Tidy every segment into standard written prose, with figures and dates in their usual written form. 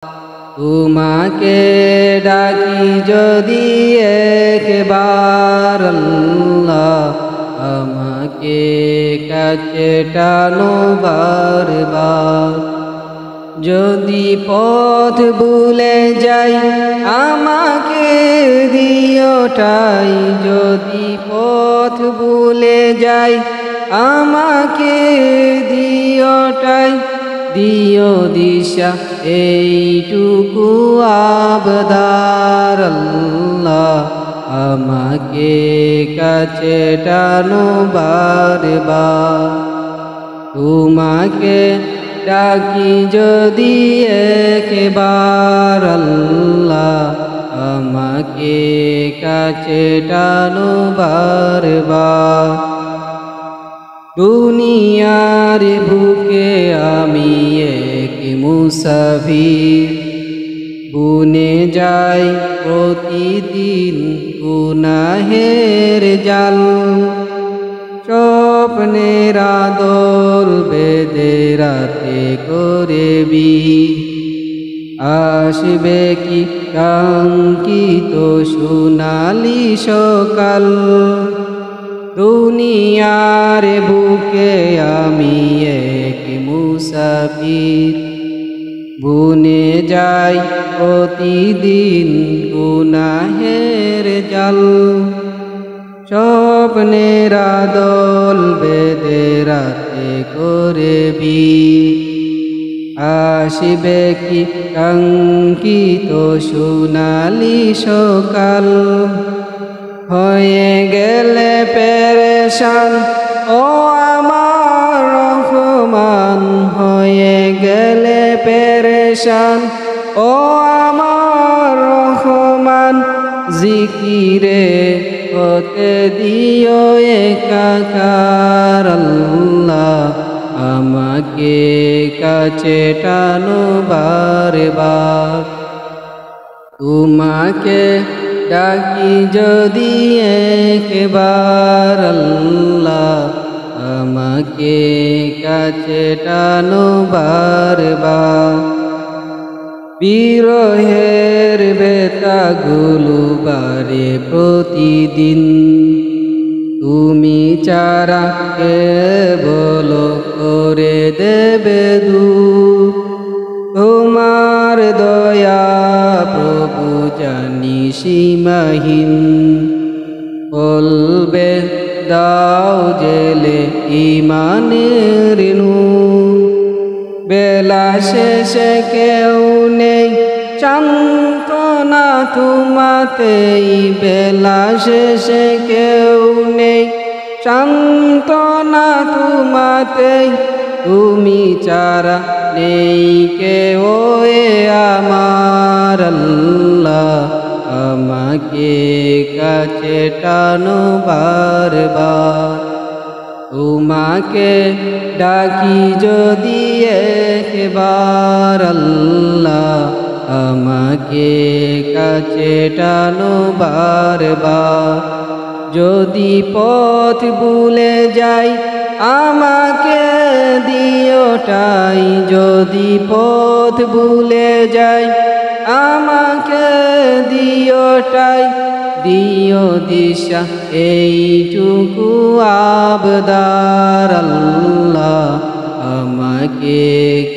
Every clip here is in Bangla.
তোমাকে ডাকি যদি একবার আল্লাহ, আমাকে কাছে টানো বারবার। যদি পথ ভুলে যাই আমাকে দিও ঠাই, যদি পথ ভুলে যাই আমাকে দিও ঠাই। দিও দিশা এইটুকু আবদার আল্লাহ, আমাকে কাছে টানো বারবার। তোমাকে ডাকি যদি একবার আল্লাহ, আমাকে কাছে টানো বারবার। দুনিয়ার বুকে আমি এক মুসাফির, বুনে যাই প্রতিদিন গুনাহের জাল। স্বপ্নের আদল বেঁধে রাতে করে আসবে কি কাঙ্ক্ষিত সোনালি সকাল। দুনিয়ার বুকে আমি এক মুসাফির, বুনে যাই প্রতিদিন গুনাহের জাল। স্বপ্নের আদল বেঁধে রাতে করে আসবে কি কাঙ্ক্ষিত সোনালি সকাল। হয়ে গেলে পেরেশান ও আমার রহমান, হয়ে গেলে পেরেশান ও আমার রহমান। জিকিরে হতে দিও একাকার আল্লাহ, আমাকে কাছে টানো বারবার। তোমাকে ডাকি যদি একবার আল্লাহ, আমাকে কাছে টানো বারবার। বিরহের বেতাগুলো বারে প্রতিদিন, তুমি চারা কে বলো করে দেবে দূর। তোমার দয়া প্রভু জানি সীমাহীন, বলবে দাও জেলে ইমানের নূর। বেলা শেষে কেউ নেই সান্ত্বনা তোমাতেই, বেলা শেষে কেউ নেই সান্ত্বনা তোমাতেই। তুমি ছাড়া নেই কেউ আমার আল্লাহ, আমাকে কাছে টানো বারবার। তোমাকে ডাকি যদি একবার আল্লাহ, আমাকে কাছে টানো বারবার। যদি পথ ভুলে যাই আমাকে দিও ঠাই, যদি পথ ভুলে যাই আমাকে দিও ঠাই। দিও দিশা এইটুকু আবদার আল্লাহ, আমাকে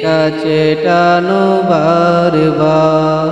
কাছে টানো বারবার।